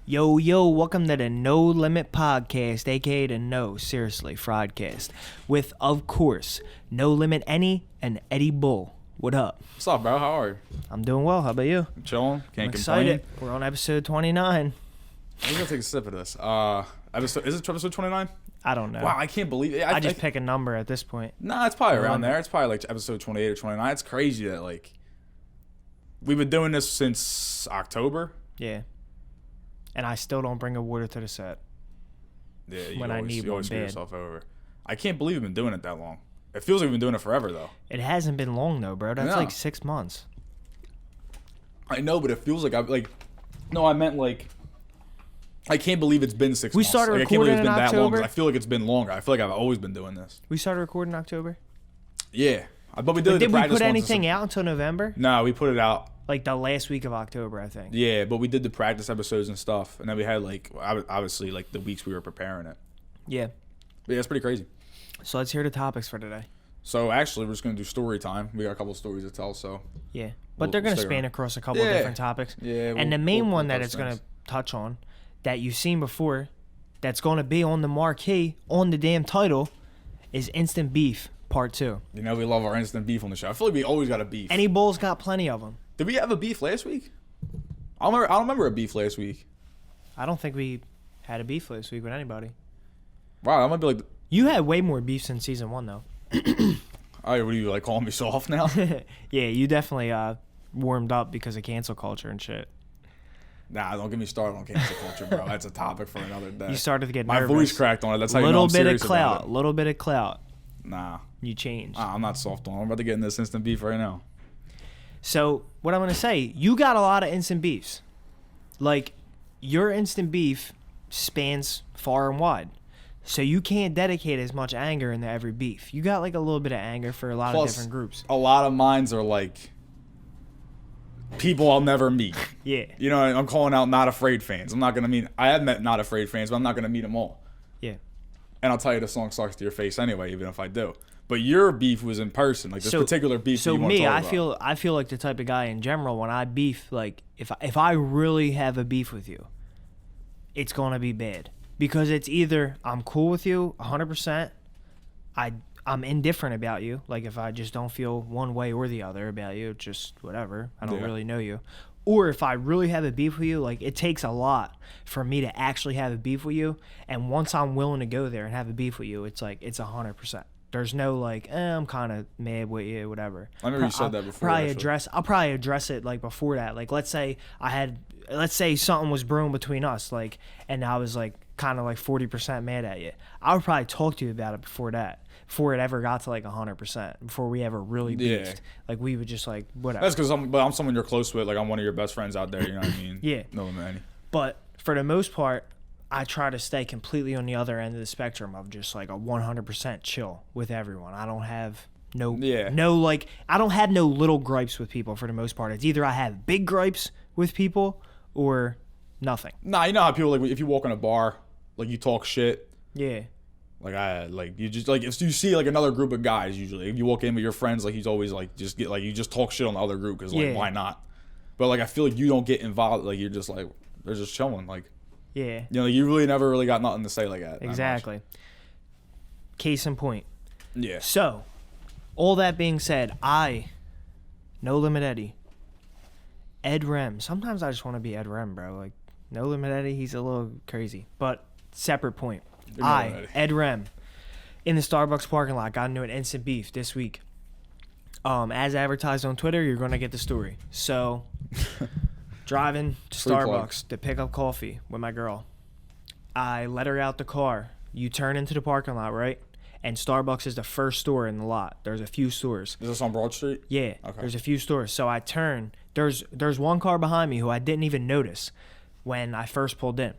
Yo, welcome to the No Limit Podcast, aka the No Seriously Fraudcast, with, of course, No Limit Any and Eddie Bull. What up? What's up, bro? How are you? I'm doing well. How about you? I'm chilling. Can't I'm complain. excited. We're on episode 29. I'm gonna take a sip of this. Is it episode 29? I don't know. Wow, I can't believe it. I just pick a number at this point. Nah, it's probably around there. It's probably like episode 28 or 29. It's crazy that like we've been doing this since October. Yeah. And I still don't bring a water to the set. Yeah, you always screw yourself over. I can't believe we've been doing it that long. It feels like we've been doing it forever though. It hasn't been long though, bro. That's like 6 months. I know, but it feels like I meant like I can't believe it's been 6 months. We started I can't believe recording it's been in that long. October. I feel like it's been longer. I feel like I've always been doing this. We started recording in October? Yeah, but we did. Did we put anything out until November? No, we put it out. Like the last week of October, I think. Yeah, but we did the practice episodes and stuff, and then we had like obviously like the weeks we were preparing it. Yeah. But yeah, it's pretty crazy. So let's hear the topics for today. So actually, we're just gonna do story time. We got a couple of stories to tell. So yeah, but they're gonna span across a couple of different topics. Yeah, and the main one that it's gonna touch on, that you've seen before, that's gonna be on the marquee on the damn title, is Instant Beef Part 2. You know we love our instant beef on the show. I feel like we always got a beef. Any Bulls got plenty of them. Did we have a beef last week? I don't remember a beef last week. I don't think we had a beef last week with anybody. Wow, that might be like. You had way more beefs in season 1 though. Oh, what are you like calling me soft now? Yeah, you definitely warmed up because of cancel culture and shit. Nah, don't get me started on cancel culture, bro. That's a topic for another day. You started to get my nervous. voice cracked on it. That's how you know I'm serious about it. Little bit of clout. Nah. You changed. I'm not soft on it. I'm about to get in this instant beef right now. So what I'm going to say, you got a lot of instant beefs. Like, your instant beef spans far and wide. So you can't dedicate as much anger into every beef. You got like a little bit of anger for a lot of different groups. A lot of mines are like people I'll never meet. Yeah. You know, I'm calling out Not Afraid fans. I'm not going to meet, I have met Not Afraid fans, but I'm not going to meet them all. Yeah. And I'll tell you the song sucks to your face anyway, even if I do. But your beef was in person, like this particular beef. So that you me, want to talk about. I feel like the type of guy in general when I beef, like if I really have a beef with you, it's gonna be bad because it's either I'm cool with you 100%, I'm indifferent about you, like if I just don't feel one way or the other about you, just whatever, I don't really know you, or if I really have a beef with you, like it takes a lot for me to actually have a beef with you, and once I'm willing to go there and have a beef with you, it's like it's 100%. There's no like, I'm kind of mad with you, whatever. I remember you said that before. I'll probably address it like before that. Like, let's say something was brewing between us, like, and I was like kind of like 40% mad at you. I would probably talk to you about it before that, before it ever got to like 100%, before we ever really beefed. Yeah. Like we would just like whatever. That's because I'm someone you're close with. Like I'm one of your best friends out there. You know what I mean? Yeah. No man. But for the most part, I try to stay completely on the other end of the spectrum of just like a 100% chill with everyone. I don't have I don't have no little gripes with people for the most part. It's either I have big gripes with people or nothing. Nah, you know how people, like, if you walk in a bar, like, you talk shit. Yeah. You just, like, if you see, like, another group of guys, usually, if you walk in with your friends, like, he's always, like, you just talk shit on the other group, because, like, why not? But, like, I feel like you don't get involved, like, you're just, like, they're just chilling, like. Yeah. You know, you really never really got nothing to say like that. Exactly. Case in point. Yeah. So, all that being said, No Limit Eddie, Ed Rem. Sometimes I just want to be Ed Rem, bro. Like, No Limit Eddie, he's a little crazy. But, separate point. Ed Rem, in the Starbucks parking lot, got into an instant beef this week. As advertised on Twitter, you're going to get the story. So... Driving to Starbucks to pick up coffee with my girl. I let her out the car. You turn into the parking lot, right? And Starbucks is the first store in the lot. There's a few stores. Is this on Broad Street? Yeah. Okay. There's a few stores. So I turn. There's one car behind me who I didn't even notice when I first pulled in.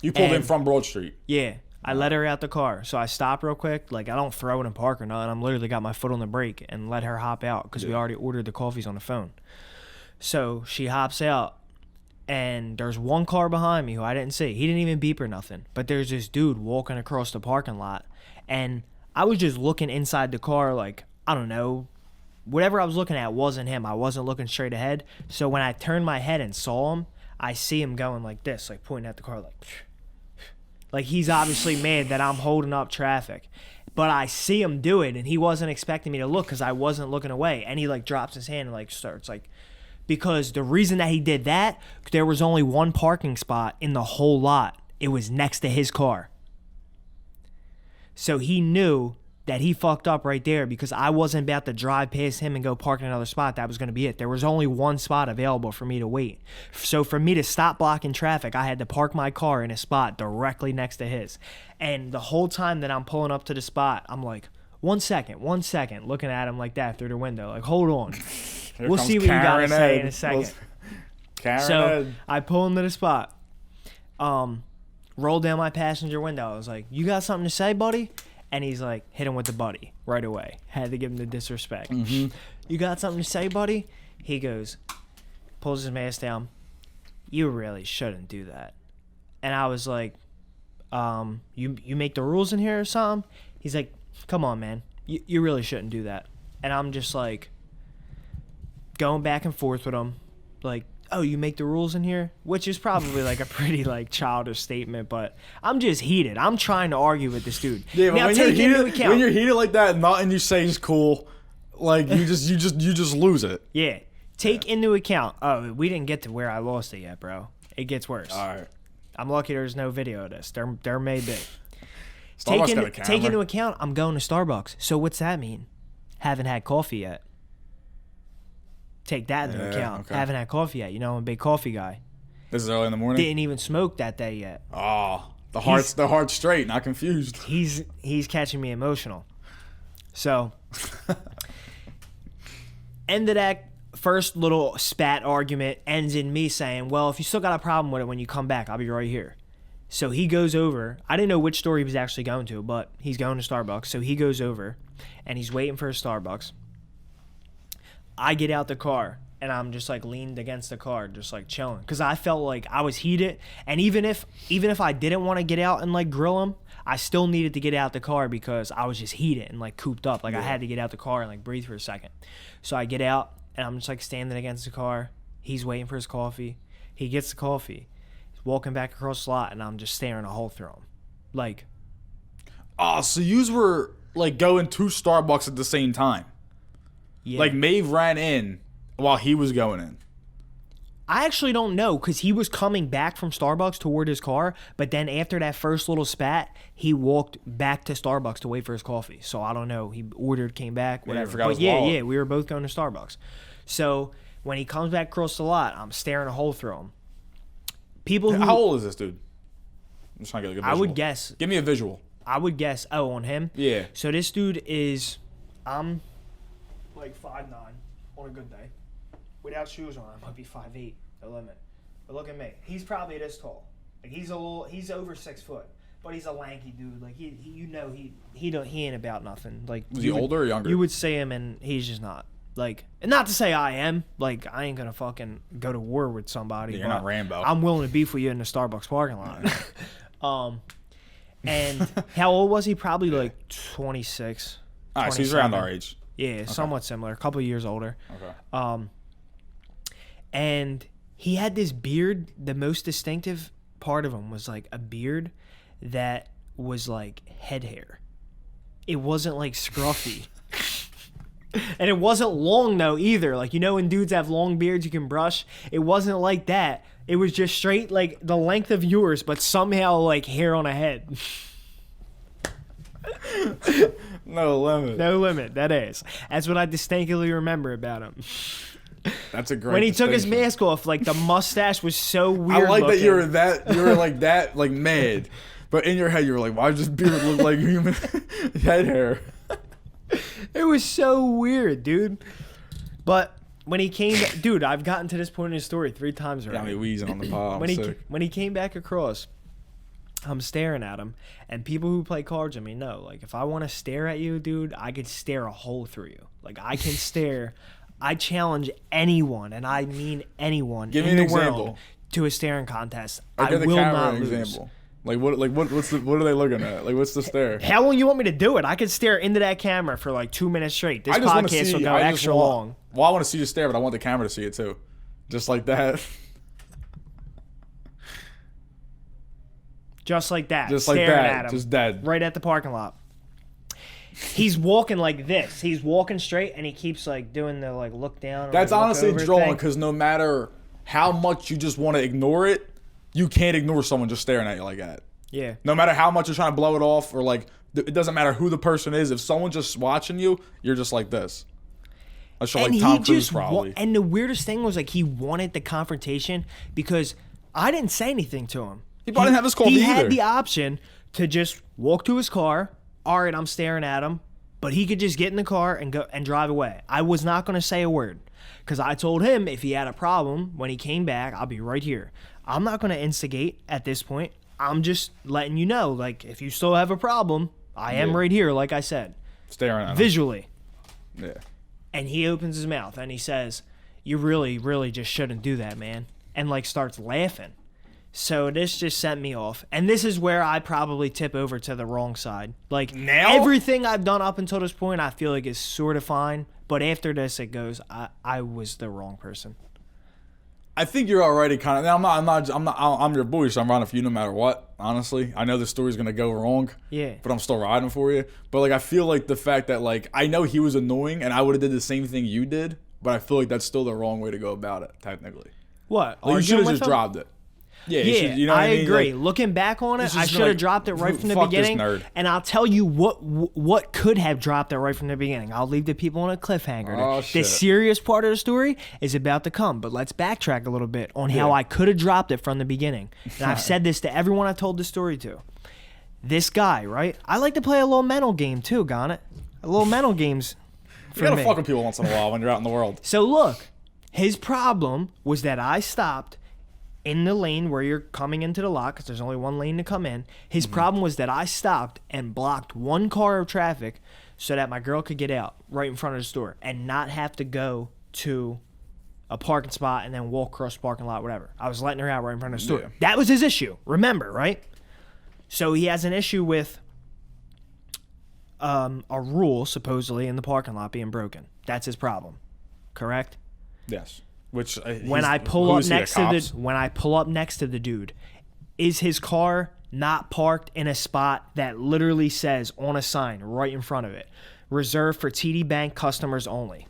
You pulled in from Broad Street? Yeah. I let her out the car. So I stop real quick. Like, I don't throw it in park or nothing. I'm literally got my foot on the brake and let her hop out because we already ordered the coffees on the phone. So she hops out, and there's one car behind me who I didn't see. He didn't even beep or nothing. But there's this dude walking across the parking lot, and I was just looking inside the car like, I don't know, whatever I was looking at wasn't him. I wasn't looking straight ahead. So when I turned my head and saw him, I see him going like this, like pointing at the car, like he's obviously mad that I'm holding up traffic. But I see him do it, and he wasn't expecting me to look because I wasn't looking away. And he like drops his hand and like starts like, because the reason that he did that, there was only one parking spot in the whole lot. It was next to his car. So he knew that he fucked up right there because I wasn't about to drive past him and go park in another spot. That was going to be it. There was only one spot available for me to wait. So for me to stop blocking traffic, I had to park my car in a spot directly next to his. And the whole time that I'm pulling up to the spot, I'm like, 1 second, looking at him like that through the window. Like, hold on. We'll see what you got to say in a second. So I pull into the spot. Roll down my passenger window. I was like, you got something to say, buddy? And he's like, hit him with the buddy right away. Had to give him the disrespect. Mm-hmm. You got something to say, buddy? He goes, pulls his mask down. You really shouldn't do that. And I was like, you make the rules in here or something? He's like, come on, man. You really shouldn't do that. And I'm just like, going back and forth with him. Like, oh, you make the rules in here? Which is probably like a pretty like childish statement, but I'm just heated. I'm trying to argue with this dude. Yeah, but now, when you're heated like that, nothing you say is cool. Like you just lose it. Yeah. Take into account. Oh, we didn't get to where I lost it yet, bro. It gets worse. All right. I'm lucky there's no video of this. There may be. Starbucks Take into account, I'm going to Starbucks. So what's that mean? Haven't had coffee yet. Take that into account. Okay. Haven't had coffee yet. You know, I'm a big coffee guy. This is early in the morning? Didn't even smoke that day yet. Oh, the heart's straight, not confused. He's catching me emotional. So, end of that first little spat argument ends in me saying, well, if you still got a problem with it when you come back, I'll be right here. So he goes over. I didn't know which store he was actually going to, but he's going to Starbucks. So he goes over, and he's waiting for his Starbucks. I get out the car, and I'm just like leaned against the car, just like chilling, because I felt like I was heated. And even if I didn't want to get out and like grill him, I still needed to get out the car because I was just heated and like cooped up. Like I had to get out the car and like breathe for a second. So I get out, and I'm just like standing against the car. He's waiting for his coffee. He gets the coffee. He's walking back across the lot, and I'm just staring a hole through him, like. Oh, so yous were like going to Starbucks at the same time. Yeah. Like, Maeve ran in while he was going in. I actually don't know, because he was coming back from Starbucks toward his car, but then after that first little spat, he walked back to Starbucks to wait for his coffee. So I don't know. He ordered, came back, whatever. But yeah, we were both going to Starbucks. So when he comes back across the lot, I'm staring a hole through him. How old is this dude? I'm just trying to get a good visual. I would guess. Give me a visual. I would guess. Oh, on him? Yeah. So this dude is... like 5'9" on a good day. Without shoes on, I might be 5'8", the limit. But look at me. He's probably this tall. Like he's over 6 foot, but he's a lanky dude. Like he ain't about nothing. Like was he older or younger? You would say him, and he's just not. Like, and not to say I am. Like I ain't gonna fucking go to war with somebody. Yeah, you're not Rambo. I'm willing to beef with you in the Starbucks parking lot. And how old was he? Probably like 26. All right, so he's around our age. Yeah, okay. Somewhat similar. A couple of years older. Okay. And he had this beard. The most distinctive part of him was like a beard that was like head hair. It wasn't like scruffy. And it wasn't long though either. Like, you know when dudes have long beards you can brush? It wasn't like that. It was just straight like the length of yours, but somehow like hair on a head. No limit. No limit. That is. That's what I distinctly remember about him. That's a great. When he took his mask off, like the mustache was so weird. I like looking. that you were like that, like mad, but in your head you were like, why does this beard look like human head hair? It was so weird, dude. But when he came, dude, I've gotten to this point in his story 3 times already. Got me wheezing on the pod. When he came back across, I'm staring at him, and people who play cards with me know, like, if I want to stare at you, dude, I could stare a hole through you. Like, I can stare. I challenge anyone, and I mean anyone in the world to a staring contest. I will not lose. Example. Like what are they looking at? Like what's the stare? How long you want me to do it? I could stare into that camera for like 2 minutes straight. This podcast will go extra long. Well, I want to see you stare, but I want the camera to see it too. Just like that. Just like that. Just like staring that. At him, just dead. right at the parking lot. He's walking like this. He's walking straight, and he keeps like doing the like look down. That's like, honestly drawing, thing. because no matter how much you just want to ignore it, you can't ignore someone just staring at you like that. Yeah. No matter how much you're trying to blow it off, or like, it doesn't matter who the person is. If someone's just watching you, you're just like this. I show like Tom Cruise probably. And the weirdest thing was like he wanted the confrontation because I didn't say anything to him. He probably didn't have his coffee He either. had the option to just walk to his car. All right, I'm staring at him, but he could just get in the car and go and drive away. I was not going to say a word because I told him if he had a problem when he came back, I'll be right here. I'm not going to instigate at this point. I'm just letting you know, like, if you still have a problem, I am right here, like I said. Staring at him. Visually. Yeah. And he opens his mouth and he says, you really, really just shouldn't do that, man. And, like, starts laughing. So this just sent me off. And this is where I probably tip over to the wrong side. Like, now? Everything I've done up until this point, I feel like is sort of fine. But after this, it goes, I was the wrong person. I think you're already kind of. I'm your boy, so I'm riding for you no matter what. Honestly, I know the story's gonna go wrong. Yeah. But I'm still riding for you. But like, I feel like the fact that like I know he was annoying, and I would have did the same thing you did. But I feel like that's still the wrong way to go about it. Technically. What? Like, you should have Arguing just with him? dropped it. Yeah, Yeah, should, you know what I I mean? agree. Like, Looking back on it, this I is should have like, dropped it right from the fuck this beginning. nerd. And I'll tell you what could have dropped it right from the beginning. I'll leave the people on a cliffhanger. Oh, the shit. serious part of the story is about to come, but let's backtrack a little bit on how I could have dropped it from the beginning. And I've said this to everyone I told the story to. This guy, right? I like to play a little mental game too, Garnet. A little mental games you for gotta me. fuck with people once in a while when you're out in the world. So look, his problem was that I stopped in the lane where you're coming into the lot, because there's only one lane to come in. His problem was that I stopped and blocked one car of traffic so that my girl could get out right in front of the store and not have to go to a parking spot and then walk across the parking lot, whatever. I was letting her out right in front of the store. Yeah. That was his issue, remember, right? So he has an issue with a rule, supposedly, in the parking lot being broken. That's his problem, correct? Yes. Which When I pull up next to the dude, is his car not parked in a spot that literally says on a sign right in front of it, reserved for TD Bank customers only?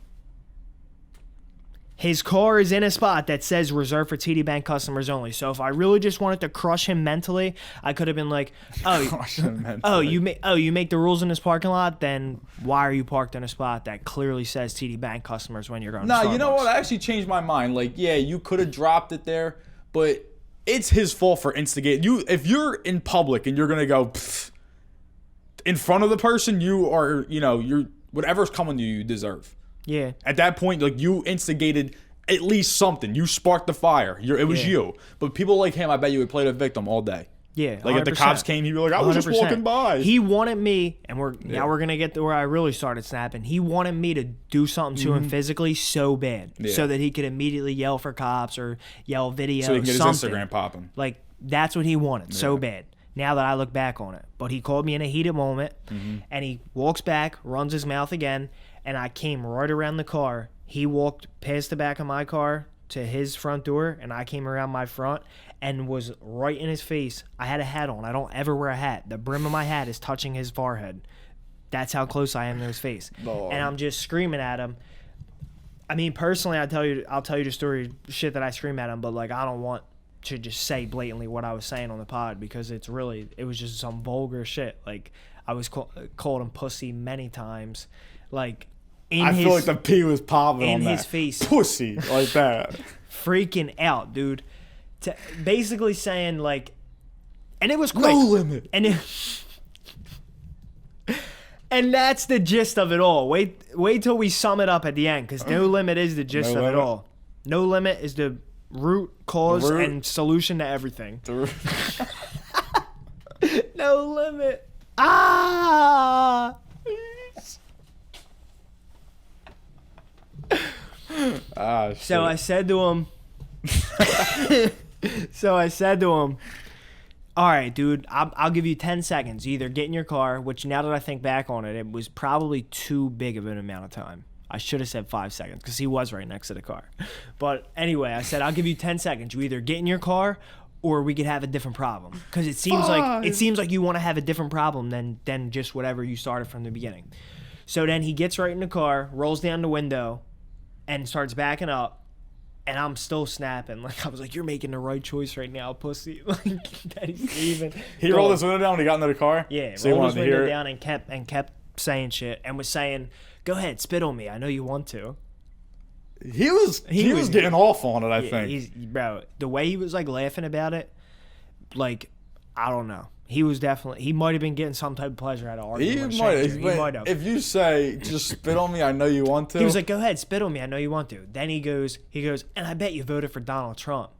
His car is in a spot that says reserved for TD Bank customers only. So if I really just wanted to crush him mentally, I could have been like, you make the rules in this parking lot, then why are you parked in a spot that clearly says TD Bank customers when you're going to Starbucks? No, you know what? I actually changed my mind. Like, yeah, you could have dropped it there, but it's his fault for instigating. If you're in public and you're gonna go in front of the person, you're whatever's coming to you, you deserve. Yeah. At that point, like, you instigated at least something. You sparked the fire. It was you. But people like him, I bet you would play the victim all day. Yeah, like 100%. If the cops came, he'd be like, I was just walking by. He wanted me, and now we're gonna get to where I really started snapping. He wanted me to do something to him physically so bad, so that he could immediately yell for cops or yell video. So he can get something. his Instagram popping. Like, that's what he wanted so bad. Now that I look back on it, but he called me in a heated moment, and he walks back, runs his mouth again, and I came right around the car. He walked past the back of my car to his front door, and I came around my front and was right in his face. I had a hat on. I don't ever wear a hat. The brim of my hat is touching his forehead. That's how close I am to his face. Lord. And I'm just screaming at him. I mean, personally, I'll tell you the story, shit that I scream at him, but like, I don't want to just say blatantly what I was saying on the pod, because it was just some vulgar shit. Like, I was called him pussy many times. Like, I feel like the P was popping in on his that. face, Pussy like that. freaking out, dude. Basically saying like, and it was quick. No limit. And that's the gist of it all. Wait till we sum it up at the end, because no limit is the gist of it all. No limit is the root cause and solution to everything. No limit. Ah. Shit. So I said to him, all right, dude, I'll give you 10 seconds. You either get in your car, which now that I think back on it, it was probably too big of an amount of time. I should have said 5 seconds because he was right next to the car. But anyway, I said, I'll give you 10 seconds. You either get in your car or we could have a different problem. Because it seems like you want to have a different problem than just whatever you started from the beginning. So then he gets right in the car, rolls down the window, and starts backing up. And I'm still snapping. Like, I was like, you're making the right choice right now, pussy. Like, that he's leaving. He rolled his window down when he got into the car? Yeah, so rolled his window down and kept saying shit and was saying, go ahead, spit on me. I know you want to. He was getting off on it, I think. Bro, the way he was, like, laughing about it, like, I don't know. He might have been getting some type of pleasure out of arguing. He might have. If you say, just spit on me, I know you want to. He was like, go ahead, spit on me, I know you want to. Then he goes, and I bet you voted for Donald Trump.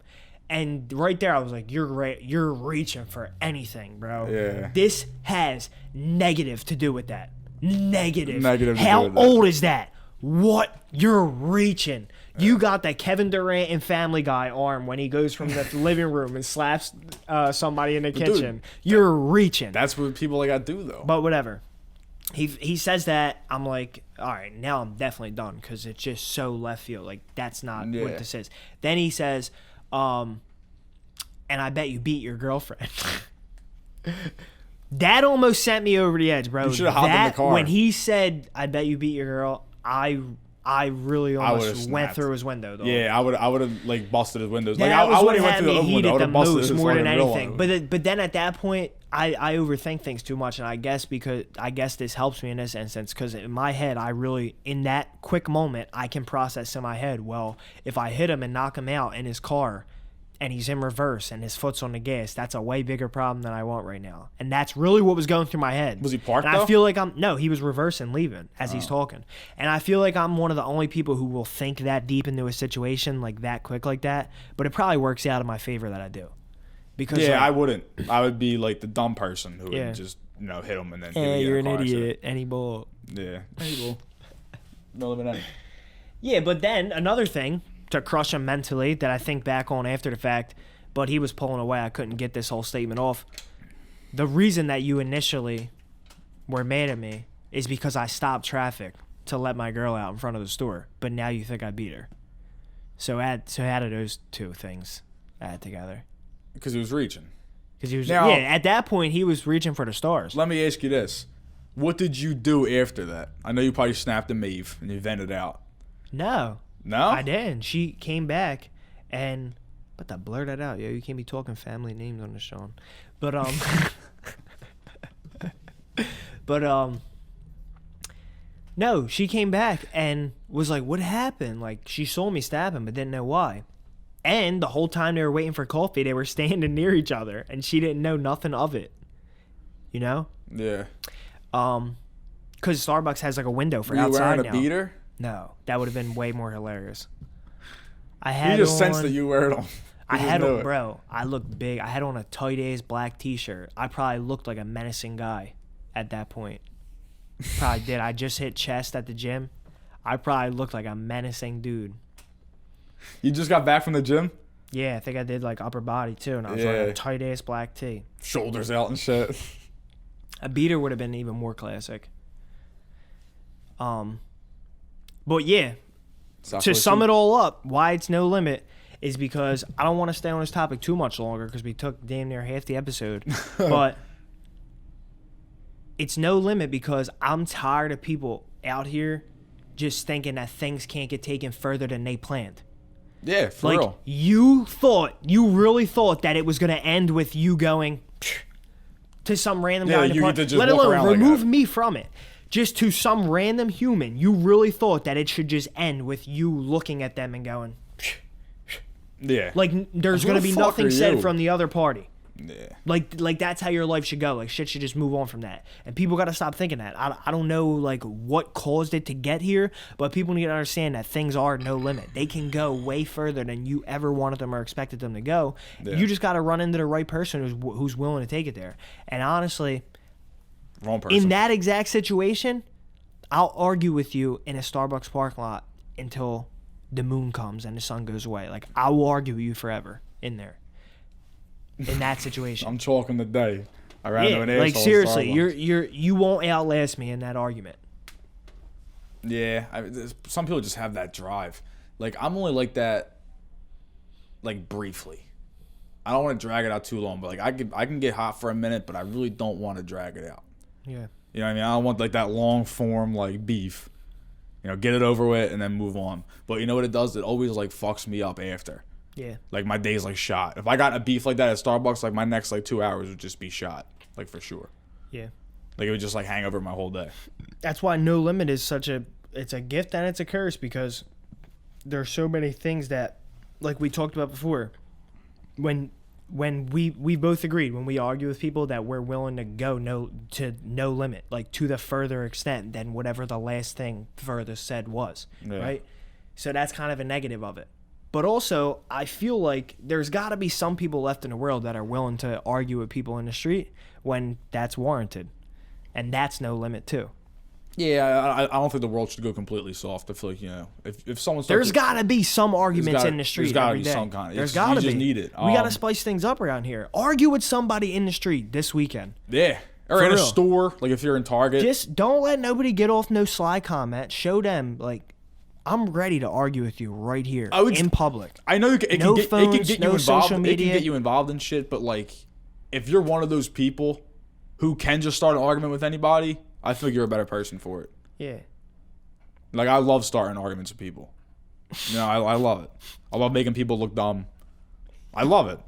And right there, I was like, you're reaching for anything, bro. Yeah. This has negative to do with that. Negative. How old is that? What? You're reaching. You got that Kevin Durant and Family Guy arm when he goes from the living room and slaps somebody in the kitchen. Dude, you're reaching. That's what people like I do, though. But whatever. He says that. I'm like, all right, now I'm definitely done because it's just so left field. Like, that's not what this is. Then he says, and I bet you beat your girlfriend. That almost sent me over the edge, bro. You should have hopped in the car. When he said, I bet you beat your girl, I really almost went through his window, though. Yeah, I would have like busted his windows. Like, I would have have me heated the most more than anything. But But then at that point, I overthink things too much, and I guess this helps me in this instance because in my head, in that quick moment, I can process in my head. Well, if I hit him and knock him out in his car, and he's in reverse and his foot's on the gas, that's a way bigger problem than I want right now. And that's really what was going through my head. Was he parked, and though? I feel like he was reversing, leaving as he's talking. And I feel like I'm one of the only people who will think that deep into a situation like that quick like that. But it probably works out in my favor that I do. Because I wouldn't. I would be like the dumb person who would just hit him and then. Hey, you're an idiot. Any bull. Yeah. Any bull. No limit any. Yeah, but then another thing to crush him mentally that I think back on after the fact, but he was pulling away. I couldn't get this whole statement off. The reason that you initially were mad at me is because I stopped traffic to let my girl out in front of the store, but now you think I beat her. So add those two things add together. Because he was reaching. Because he was at that point he was reaching for the stars. Let me ask you this: what did you do after that? I know you probably snapped at Maeve and you vented out. No. No? I didn't. She came back and but I blur that out, yo. You can't be talking family names on the show. But no, she came back and was like, what happened? Like, she saw me stab him but didn't know why. And the whole time they were waiting for coffee, they were standing near each other and she didn't know nothing of it. You know? Yeah. Because Starbucks has like a window for outside now. You wearing a beater? No, that would have been way more hilarious. You just sensed that you wear it on. I had on, bro. I looked big. I had on a tight ass black T-shirt. I probably looked like a menacing guy at that point. Probably did. I just hit chest at the gym. I probably looked like a menacing dude. You just got back from the gym? Yeah, I think I did like upper body too, and I was wearing a tight ass black tee. Shoulders out and shit. A beater would have been even more classic. But yeah, to sum it all up, why it's no limit is because I don't want to stay on this topic too much longer because we took damn near half the episode. But it's no limit because I'm tired of people out here just thinking that things can't get taken further than they planned. Yeah, for real. You really thought that it was going to end with you going to some random guy in the park, let alone remove me from it. Just to some random human, you really thought that it should just end with you looking at them and going, yeah. Like, there's going to be nothing said from the other party. Yeah. Like that's how your life should go. Like, shit should just move on from that. And people got to stop thinking that. I don't know, like, what caused it to get here, but people need to understand that things are no limit. They can go way further than you ever wanted them or expected them to go. Yeah. You just got to run into the right person who's willing to take it there. And honestly, wrong person. In that exact situation, I'll argue with you in a Starbucks parking lot until the moon comes and the sun goes away. Like, I will argue with you forever in there. In that situation. I'm talking today. I ran into an asshole. Like, seriously, you won't outlast me in that argument. Yeah, some people just have that drive. Like, I'm only like that, like, briefly. I don't want to drag it out too long, but like I can get hot for a minute, but I really don't want to drag it out. Yeah. You know what I mean? I don't want like that long form like beef. You know, get it over with and then move on. But you know what it does? It always like fucks me up after. Yeah. Like my day's like shot. If I got a beef like that at Starbucks, like my next like 2 hours would just be shot. Like for sure. Yeah. Like it would just like hang over my whole day. That's why No Limit is it's a gift and it's a curse, because there's so many things that, like we talked about before, when we both agreed, when we argue with people, that we're willing to go no limit, like to the further extent than whatever the last thing further said was, right? So that's kind of a negative of it. But also, I feel like there's got to be some people left in the world that are willing to argue with people in the street when that's warranted. And that's No Limit too. Yeah, I don't think the world should go completely soft. I feel like, you know, if someone's... There's got to be some arguments in the street. There's got to be day. some kind of... There's got to be. You just need it. We got to spice things up around here. Argue with somebody in the street this weekend. Yeah. Or in a store, like if you're in Target. Just don't let nobody get off no sly comment. Show them, like, I'm ready to argue with you right here in public. I know it can no get, phones, it can get no you involved. social media. It can get you involved in shit, but like, if you're one of those people who can just start an argument with anybody, I feel like you're a better person for it. Yeah. Like, I love starting arguments with people. You know, I love it. I love making people look dumb. I love it.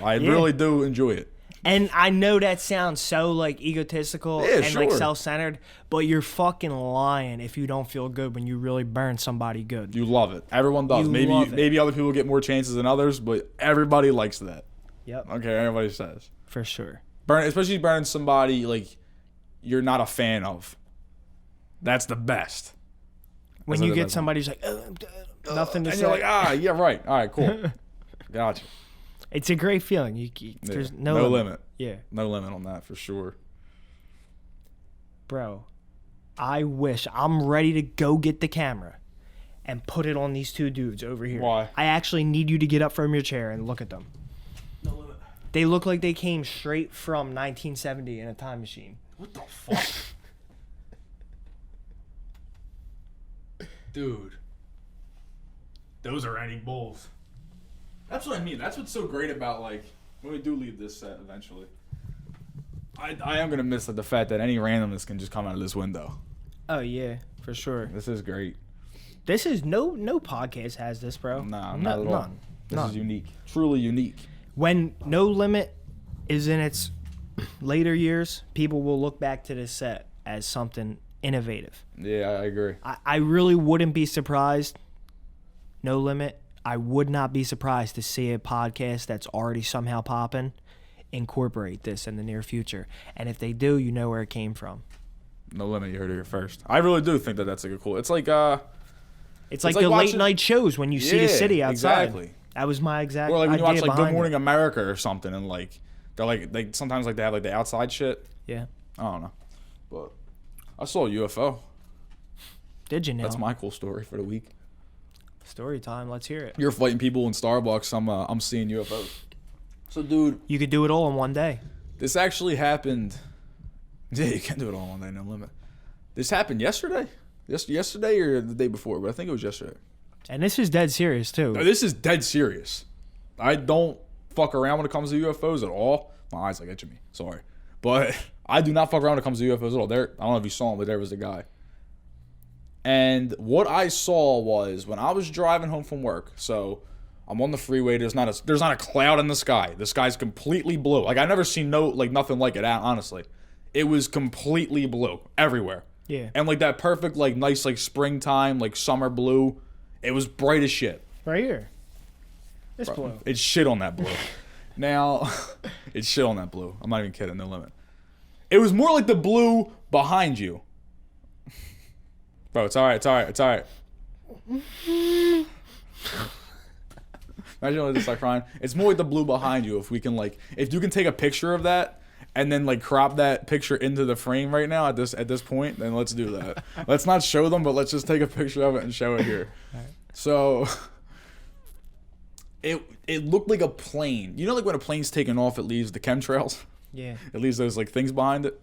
I really do enjoy it. And I know that sounds so like egotistical and like self-centered, but you're fucking lying if you don't feel good when you really burn somebody good. You love it. Everyone does. Maybe other people get more chances than others, but everybody likes that. Yep. Okay, everybody says. For sure. Especially burning somebody like you're not a fan of. That's the best. When you get somebody who's like, nothing to say. And you're like, yeah, right. All right, cool. Gotcha. It's a great feeling. There's no limit. Yeah. No limit on that for sure. Bro, I wish I'm ready to go get the camera and put it on these two dudes over here. Why? I actually need you to get up from your chair and look at them. No limit. They look like they came straight from 1970 in a time machine. What the fuck? Dude. Those are any bulls. That's what I mean. That's what's so great about, like, when we do leave this set eventually. I am going to miss the fact that any randomness can just come out of this window. Oh, yeah, for sure. This is great. This is no podcast has this, bro. Nah, not at all. This is unique. Truly unique. When No Limit is in its later years, people will look back to this set as something innovative. Yeah, I agree. I really wouldn't be surprised. No Limit. I would not be surprised to see a podcast that's already somehow popping incorporate this in the near future. And if they do, you know where it came from. No Limit, you heard it here first. I really do think that that's like a cool. It's like it's like the late night shows when you see the city outside. Exactly. That was my exact. Or like when you watch like Good Morning it. America or something, and like they sometimes like they have like the outside shit. Yeah. I don't know, but I saw a UFO. Did you know? That's my cool story for the week. Story time. Let's hear it. You're fighting people in Starbucks. I'm seeing UFOs. So, dude, you could do it all in one day. This actually happened. Yeah, you can do it all in one day, no limit. This happened yesterday. Yesterday or the day before, but I think it was yesterday. And this is dead serious too. No, this is dead serious. I don't fuck around when it comes to UFOs at all. My eyes like itching me. Sorry, but I do not fuck around when it comes to UFOs at all. I don't know if you saw him, but there was a guy. And what I saw was when I was driving home from work. So I'm on the freeway. There's not a cloud in the sky. The sky's completely blue. Like I've never seen nothing like it. Honestly, it was completely blue everywhere. Yeah. And like that perfect nice springtime summer blue. It was bright as shit. Right here. This blue. It's shit on that blue. Now, it's shit on that blue. I'm not even kidding. No limit. It was more like the blue behind you. Bro, it's all right. Imagine I just start crying. It's more like the blue behind you. If you can take a picture of that and then crop that picture into the frame right now at this point, then let's do that. Let's not show them, but let's just take a picture of it and show it here. Right. So it looked like a plane. You know, like when a plane's taking off, it leaves the chemtrails. Yeah. It leaves those things behind it.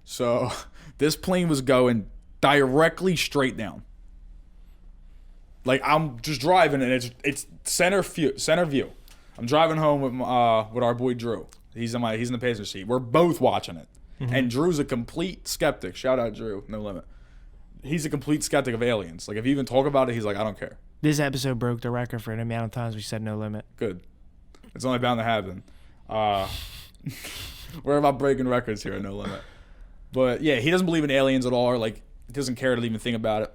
So this plane was going directly straight down. I'm just driving and it's center view. I'm driving home with our boy Drew. He's in the passenger seat. We're both watching it, and Drew's a complete skeptic. Shout out Drew, No Limit. He's a complete skeptic of aliens. Like if you even talk about it, he's like, I don't care. This episode broke the record for the amount of times we said no limit. Good. It's only bound to happen. We're about breaking records here at No Limit. But yeah, he doesn't believe in aliens at all, or like he doesn't care to even think about it.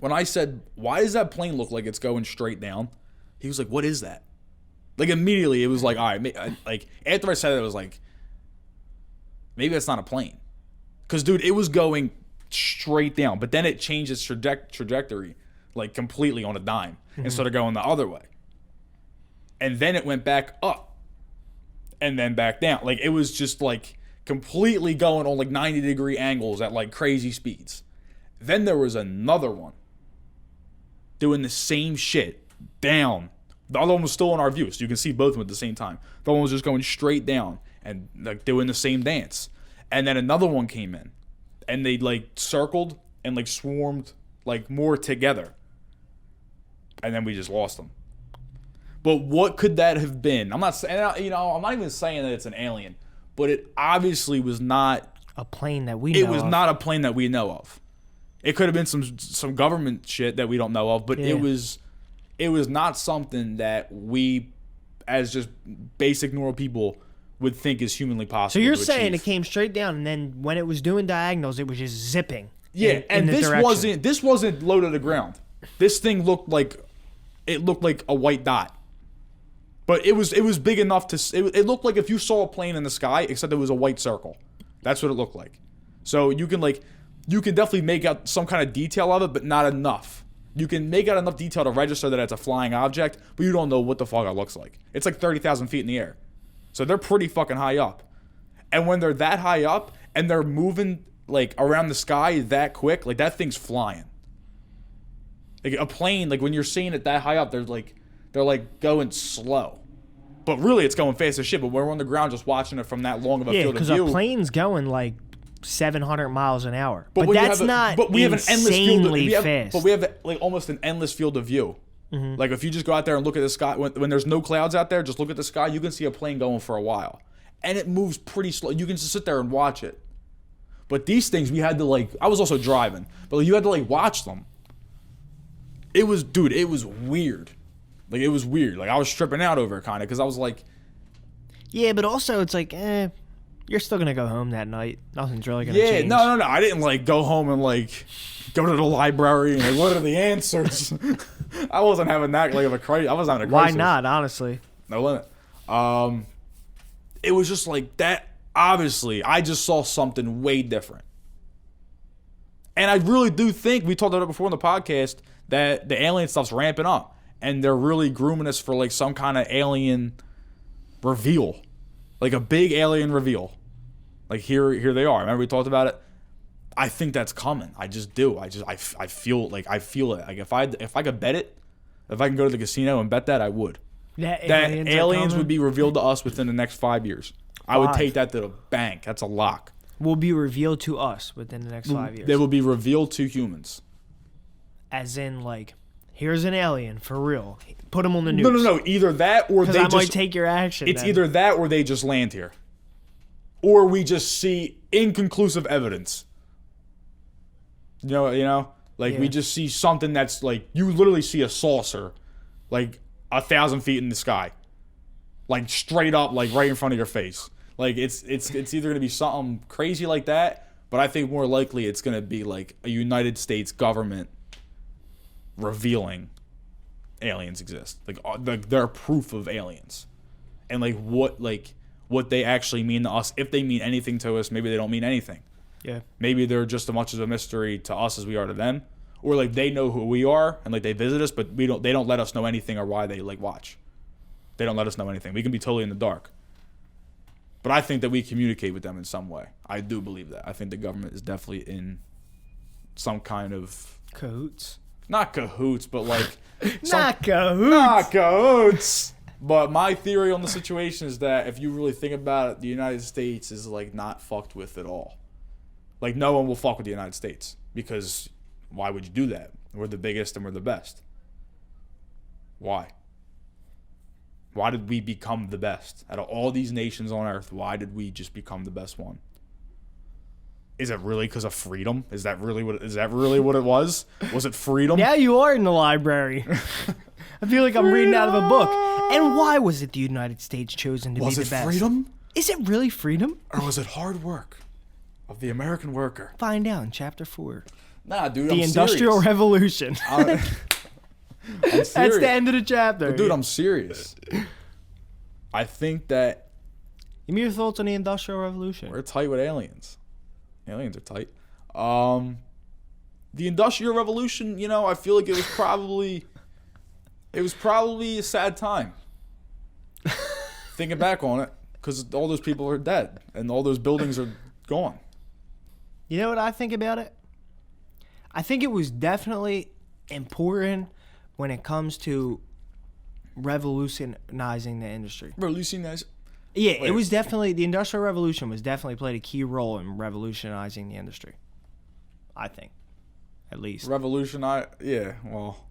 When I said, why does that plane look like it's going straight down? He was like, what is that? Like immediately it was like, all right, like after I said it, it was like, maybe that's not a plane. Because dude, it was going straight down, but then it changed its trajectory like completely on a dime instead of going the other way. And then it went back up and then back down. Like it was just like completely going on like 90-degree angles at like crazy speeds. Then there was another one doing the same shit down. The other one was still in our view, so you can see both of them at the same time. The one was just going straight down and like doing the same dance. And then another one came in and they like circled and like swarmed like more together. And then we just lost them. But what could that have been? I'm not saying, you know, I'm not even saying that it's an alien, but it obviously was not a plane that we know of. It was of. not a plane that we know of. It could have been some government shit that we don't know of, but it was not something that we, as just basic normal people, would think is humanly possible. So you're to saying achieve. it came straight down, and then when it was doing diagonals, it was just zipping. Yeah, and this wasn't low to the ground. This thing looked like a white dot, but it was big enough to. It looked like if you saw a plane in the sky, except it was a white circle. That's what it looked like. So you can definitely make out some kind of detail of it, but not enough. You can make out enough detail to register that it's a flying object, but you don't know what the fuck it looks like. It's like 30,000 feet in the air. So they're pretty fucking high up. And when they're that high up and they're moving like around the sky that quick, like that thing's flying. Like a plane, like when you're seeing it that high up, they're like going slow. But really it's going fast as shit, but we're on the ground just watching it from that long of a field of view. Yeah, because a plane's going like 700 miles an hour. But we that's not insanely fast. But we have like almost an endless field of view. Mm-hmm. Like if you just go out there and look at the sky, when there's no clouds out there, just look at the sky, you can see a plane going for a while. And it moves pretty slow. You can just sit there and watch it. But these things, we had to like, I was also driving, but you had to like watch them. It was weird. Like it was weird. Like I was tripping out over it kind of because I was like. Yeah, but also it's like, you're still going to go home that night. Nothing's really going to change. Yeah, no. I didn't like go home and like go to the library and like, what are the answers? I wasn't having that like of a crisis. I wasn't having a crisis. Why not, honestly? No limit. It was just like that. Obviously, I just saw something way different. And I really do think, we talked about it before in the podcast, that the alien stuff's ramping up. And they're really grooming us for like some kind of alien reveal. Like a big alien reveal. Like here they are. Remember we talked about it? I think that's coming. I just do. I feel it. Like if I could bet it, if I can go to the casino and bet that, I would. That aliens would be revealed to us within the next 5 years. I would take that to the bank. That's a lock. Will be revealed to us within the next 5 years. They will be revealed to humans. As in, like, here's an alien for real. Put him on the news. No. Either that or they I might take your action. It's either that or they just land here, or we just see inconclusive evidence. You know, like we just see something that's like you literally see a saucer, like 1,000 feet in the sky, like straight up, like right in front of your face. Like it's either gonna be something crazy like that, but I think more likely it's gonna be like a United States government revealing aliens exist, like they're proof of aliens, and like what they actually mean to us. If they mean anything to us, maybe they don't mean anything. Yeah. Maybe they're just as much of a mystery to us as we are to them, or like they know who we are and like they visit us, but they don't let us know anything or why they like watch. They don't let us know anything. We can be totally in the dark. But I think that we communicate with them in some way. I do believe that. I think the government is definitely in some kind of cahoots. Not cahoots, but like Not cahoots. But my theory on the situation is that if you really think about it, the United States is like not fucked with at all. Like no one will fuck with the United States because why would you do that? We're the biggest and we're the best. Why? Why did we become the best? Out of all these nations on earth, why did we just become the best one? Is it really because of freedom? Is that really what it was? Was it freedom? Now you are in the library. I feel like I'm reading out of a book. And why was it the United States chosen to be the best? Was it freedom? Is it really freedom? Or was it hard work of the American worker? Find out in chapter 4. Nah, dude, The Industrial Revolution. I'm serious. That's the end of the chapter. But dude, I'm serious. I think that Give me your thoughts on the Industrial Revolution. we're tight with aliens. Aliens are tight. The Industrial Revolution, you know, I feel like it was probably a sad time. Thinking back on it, because all those people are dead and all those buildings are gone. You know what I think about it? I think it was definitely important when it comes to revolutionizing the industry. Revolutionizing. Yeah, it was definitely, the Industrial Revolution was definitely played a key role in revolutionizing the industry. I think. At least. Yeah, well,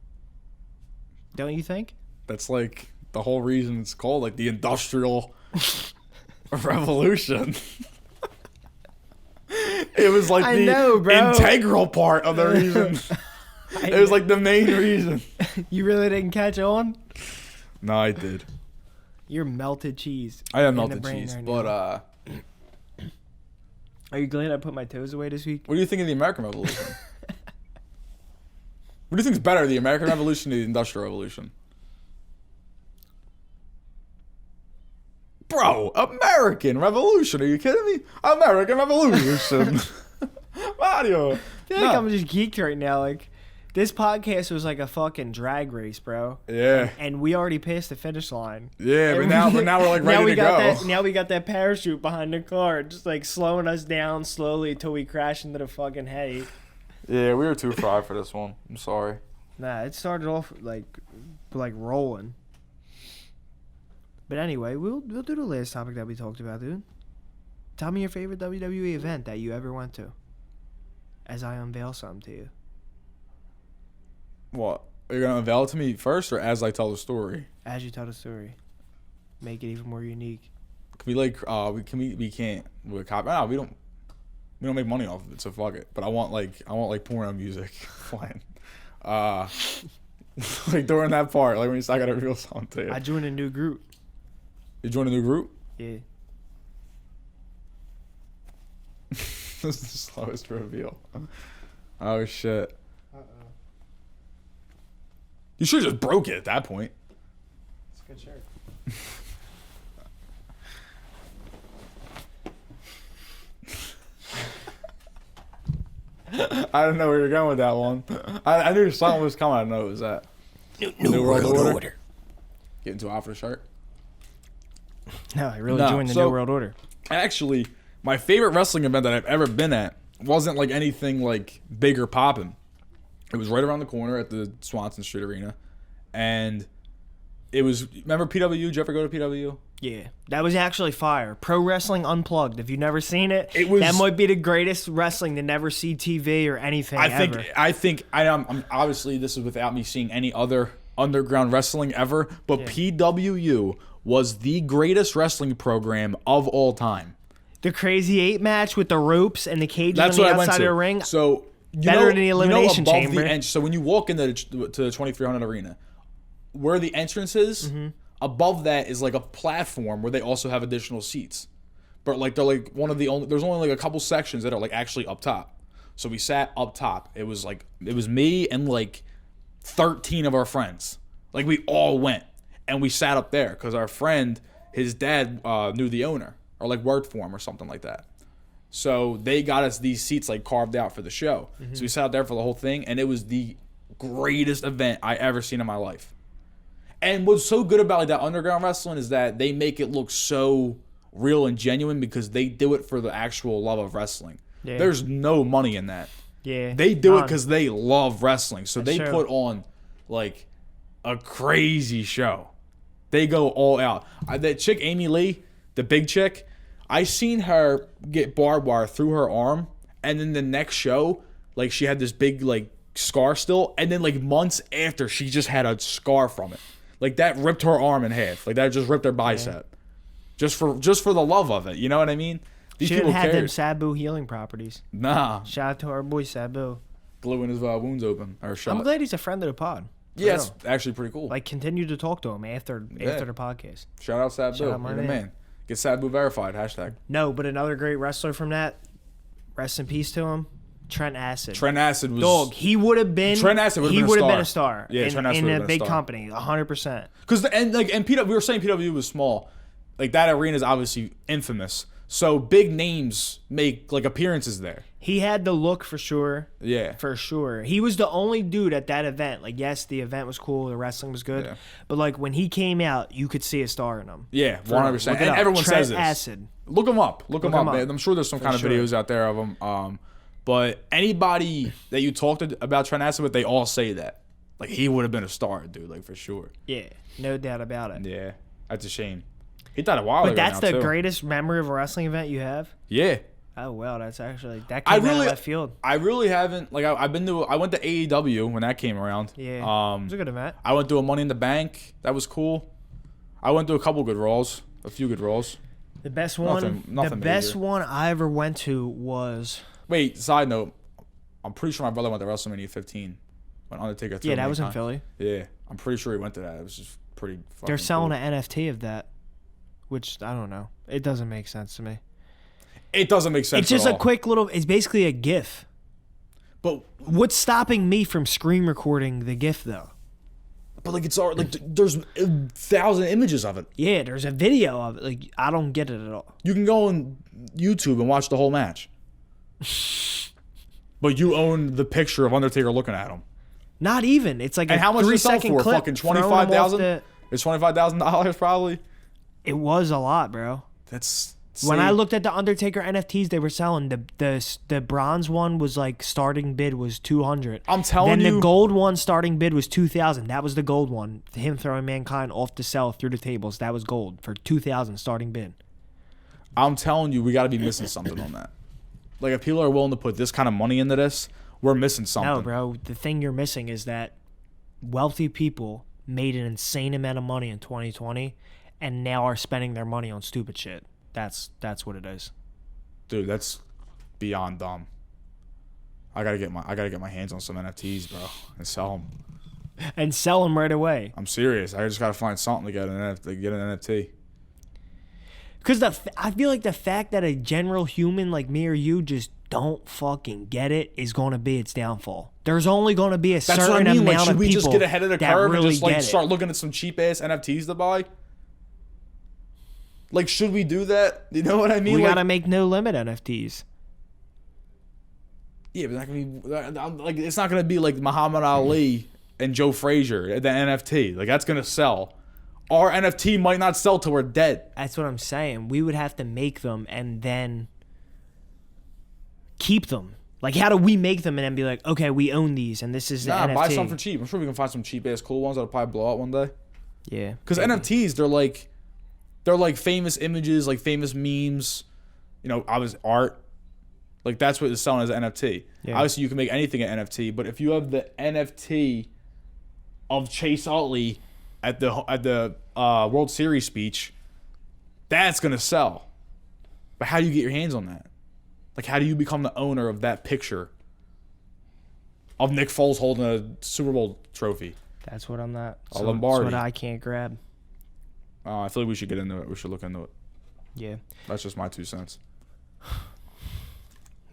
Don't you think? that's like the whole reason it's called like the Industrial Revolution. It was like I the know, bro. integral part of the reason. It was like the main reason. You really didn't catch on? No, I did. You're melted cheese. I am in the melted brain cheese, right but now. Are you glad I put my toes away this week? what do you think of the American Revolution? What do you think is better, the American Revolution or the Industrial Revolution? Bro, American Revolution. Are you kidding me? American Revolution. Mario. I feel like I'm just geeked right now. Like, this podcast was like a fucking drag race, bro. Yeah. And we already passed the finish line. Yeah, but now we're like ready to go. Now we got that parachute behind the car, just like slowing us down slowly until we crash into the fucking hay. Yeah, we were too fried for this one. I'm sorry. Nah, it started off like rolling. But anyway, we'll do the last topic that we talked about, dude. Tell me your favorite WWE event that you ever went to. As I unveil something to you. What? Are you gonna unveil it to me first, or as I tell the story? As you tell the story. Make it even more unique. Can we like we can't with cop? No, we don't make money off of it, so fuck it. But I want like porno music playing. Like during that part, like when I gotta reveal something to you. I joined a new group. You joined a new group? Yeah. This is the slowest reveal. Oh shit. You should have just broke it at that point. It's a good shirt. I didn't know where you were going with that one. I knew something was coming. I didn't know it was that. New World Order. Get into an offer shirt. No, I really joined the New World Order. Actually, my favorite wrestling event that I've ever been at wasn't like anything like big or popping. It was right around the corner at the Swanson Street Arena. And it was, remember PW? Did you ever go to PW? Yeah, that was actually fire. Pro Wrestling Unplugged. If you've never seen it, that might be the greatest wrestling to never see TV or anything ever. I'm obviously this is without me seeing any other underground wrestling ever, but PWU was the greatest wrestling program of all time. The Crazy 8 match with the ropes and the cages That's on the what I went outside to. of the ring. So better than the Elimination Chamber. So when you walk into the 2300 Arena, where the entrance is, above that is like a platform where they also have additional seats. But like they're like there's only like a couple sections that are like actually up top. So we sat up top. It was me and like 13 of our friends. Like we all went and we sat up there because our friend, his dad knew the owner or like worked for him or something like that. So they got us these seats like carved out for the show. So we sat there for the whole thing, and it was the greatest event I ever seen in my life. And what's so good about like that underground wrestling is that they make it look so real and genuine because they do it for the actual love of wrestling. Yeah. There's no money in that. Yeah, they do it because they love wrestling. So That's they true. put on like a crazy show. They go all out. That chick Amy Lee, the big chick, I seen her get barbed wire through her arm, and then the next show, like she had this big like scar still, and then like months after she just had a scar from it. like that ripped her arm in half. Like that just ripped her bicep. Just for the love of it. You know what I mean? These She people didn't have them cared. Sabu healing properties. Nah. Shout out to our boy Sabu. Gluing his wounds open. Or shot. I'm glad he's a friend of the pod. Yeah, it's actually pretty cool. Like, continue to talk to him after the podcast. Shout out Sabu. Shout out my You're the man. man. Get Sabu verified. Hashtag. No, but another great wrestler from that. Rest in peace to him. Trent Acid. Trent Acid was... Dog, he would have been... Trent Acid would have been a star. Yeah, Trent Acid in would have a been a big star. company, 100%. Because we were saying PW was small. Like that arena is obviously infamous. So big names make like appearances there. He had the look for sure. Yeah. For sure. He was the only dude at that event. Like, yes, the event was cool. The wrestling was good. Yeah. But, like, when he came out, you could see a star in him. Yeah, For real. 100%. Look it And up. everyone Trent says this. Acid. Look him up. Look him up, man. I'm sure there's some kind of sure. videos out there of him. But anybody that you talk to about Trent Acid with, they all say that. Like, he would have been a star, dude. Like, for sure. Yeah, no doubt about it. Yeah. That's a shame. He died a while ago But that's now, the too. greatest memory of a wrestling event you have? Yeah. Oh, wow. That's actually... That I came out really- of left field. I really haven't... Like, I went to AEW when that came around. Yeah. It was a good event. I went to a Money in the Bank. That was cool. I went to a couple good Raws. A few good Raws. The best one... Nothing the best major. one I ever went to was... Wait, side note. I'm pretty sure my brother went to WrestleMania 15 when Undertaker threw Yeah, that him was in time. Philly. Yeah, I'm pretty sure he went to that. It was just pretty fucking They're selling cool. an NFT of that, which I don't know. It doesn't make sense to me. It doesn't make sense It's just at a all. quick little... It's basically a GIF. But What's stopping me from screen recording the GIF, though? like it's already, like there's 1,000 images of it. Yeah, there's a video of it. Like, I don't get it at all. You can go on YouTube and watch the whole match. But you own the picture of Undertaker looking at him. Not even. It's like And a how much did it sell 3-second for? clip. Fucking throwing them off $25,000? It's $25,000 probably. It was a lot, bro. That's When I looked at the Undertaker NFTs they were selling, the bronze one was like starting bid was $200. I'm telling then you. the gold one starting bid was $2,000. That was the gold one. Him throwing Mankind off the cell through the tables. That was gold for $2,000 starting bid. I'm telling you, we got to be missing something on that. Like, if people are willing to put this kind of money into this, we're missing something. No, bro. The thing you're missing is that wealthy people made an insane amount of money in 2020 and now are spending their money on stupid shit. That's what it is. Dude, that's beyond dumb. I gotta get my hands on some NFTs, bro, and sell them. And sell them right away. I'm serious. I just gotta find something to get an NFT. Because I feel like the fact that a general human like me or you just don't fucking get it is going to be its downfall. There's only going to be a That's certain what I mean. amount Like, should of we people just get ahead of the that curve really and just like get start it. looking at some cheap ass NFTs to buy? Like, should we do that? You know what I mean? We Like, got to make no limit NFTs. yeah, but like it's not gonna be like Muhammad Ali and Joe Frazier, the NFT. Like, that's gonna sell. Our NFT might not sell till we're dead. That's what I'm saying. We would have to make them and then keep them. Like, how do we make them and then be like, okay, we own these and this is the NFT? Buy some for cheap. I'm sure we can find some cheap ass cool ones that'll probably blow out one day. Yeah. Because maybe. NFTs, they're like famous images, like famous memes. You know, obviously art. Like, that's what is selling as an NFT. Yeah. Obviously, you can make anything an NFT, but if you have the NFT of Chase Utley at the World Series speech, that's gonna sell. But how do you get your hands on that? Like, how do you become the owner of that picture of Nick Foles holding a Super Bowl trophy? That's what I'm not. A Lombardi. That's what I can't grab. I feel like we should get into it. We should look into it. Yeah. That's just my 2 cents.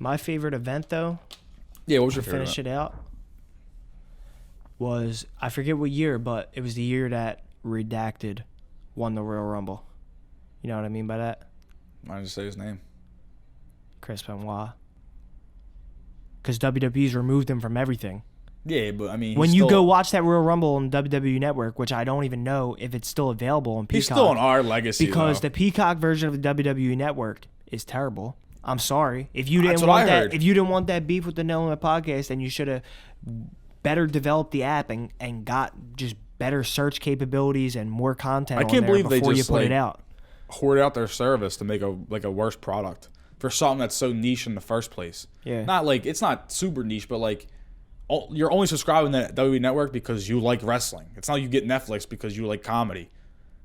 My favorite event, though, Yeah, what was your to favorite? finish it out, was, I forget what year, but it was the year that Redacted won the Royal Rumble. You know what I mean by that? Why didn't you say his name? Chris Benoit. Because WWE's removed him from everything. Yeah, but I mean, When you go watch that Royal Rumble on WWE Network, which I don't even know if it's still available on Peacock. he's still on our legacy Because though. the Peacock version of the WWE Network is terrible. I'm sorry. If you didn't That's what want I that, heard. if you didn't want that beef with the No Limit podcast, then you should have better developed the app and got just better search capabilities and more content. I on can't there believe they before just you put like it out. hoard out their service to make a worse product for something that's so niche in the first place. Yeah. Not like it's not super niche, but like you're only subscribing to WWE Network because you like wrestling. It's not like you get Netflix because you like comedy.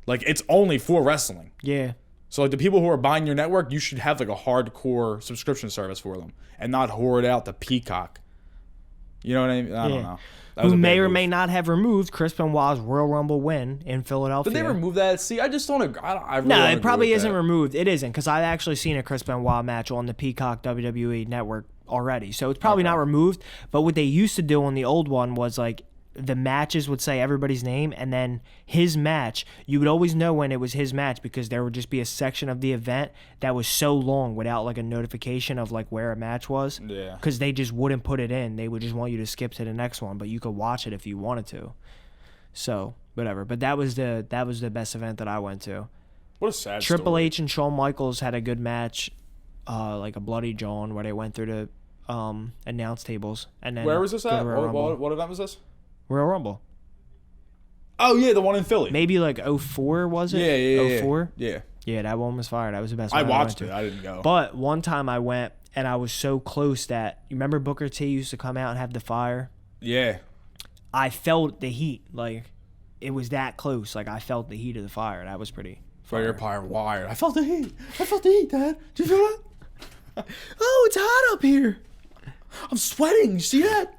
Like, it's only for wrestling. Yeah. So, like, the people who are buying your network, you should have, like, a hardcore subscription service for them and not whore it out to Peacock. You know what I mean? I don't know. Who may or may not have removed Chris Benoit's Royal Rumble win in Philadelphia. Did they remove that? See, I just don't agree. I really no, don't it agree probably with isn't that. removed. It isn't, because I've actually seen a Chris Benoit match on the Peacock WWE network already. So it's probably not removed. But what they used to do on the old one was, like, the matches would say everybody's name, and then his match, you would always know when it was his match because there would just be a section of the event that was so long without, like, a notification of, like, where a match was. Yeah. Because they just wouldn't put it in. They would just want you to skip to the next one, but you could watch it if you wanted to. So, whatever. But that was the best event that I went to. What a sad Triple story. H and Shawn Michaels had a good match, like a Bloody John, where they went through the announce tables. And then Where was this go to at? Royal Rumble. What event was this? Royal Rumble. Oh, yeah, the one in Philly. Maybe like 04, was it? Yeah. 04? Yeah. Yeah, that one was fire. That was the best I one watched went it. to. I didn't go. But one time I went, and I was so close that, you remember Booker T used to come out and have the fire? Yeah. I felt the heat. Like, it was that close. Like, I felt the heat of the fire. That was pretty Fire wired. I felt the heat. Dad. Did you feel that? Oh, it's hot up here. I'm sweating. You see that?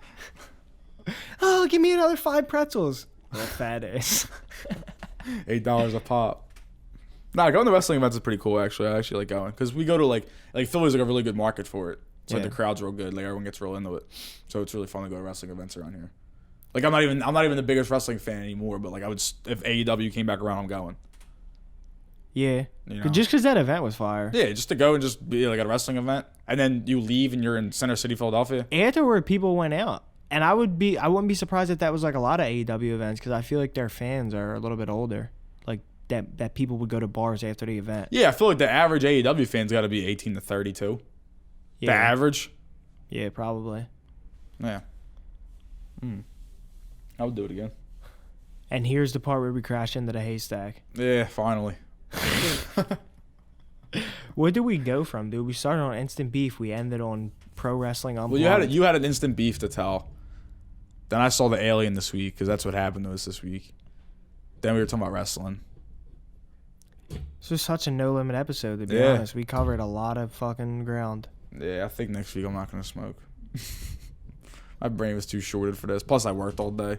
Oh, give me another 5 pretzels. What fat is. $8 a pop. Nah, going to wrestling events is pretty cool, actually. I actually like going. Because we go to, like Philly's like a really good market for it. It's like the crowd's real good. Like, everyone gets real into it. So it's really fun to go to wrestling events around here. Like, I'm not even the biggest wrestling fan anymore, but, like, if AEW came back around, I'm going. Yeah. You know? Just because that event was fire. Yeah, just to go and just be, like, at a wrestling event. And then you leave and you're in Center City, Philadelphia. Afterward, people went out. And I wouldn't be surprised if that was like a lot of AEW events, because I feel like their fans are a little bit older. Like that people would go to bars after the event. Yeah, I feel like the average AEW fan's got to be 18 to 32. Yeah. The average. Yeah, probably. Yeah. I would do it again. And here's the part where we crash into the haystack. Yeah, finally. Where did we go from, dude? We started on Instant Beef. We ended on Pro Wrestling Unplugged. Well, you had an instant beef to tell. Then I saw the alien this week because that's what happened to us this week. Then we were talking about wrestling. This was such a no-limit episode, to be Yeah. honest. We covered a lot of fucking ground. Yeah, I think next week I'm not going to smoke. My brain was too shorted for this. Plus, I worked all day.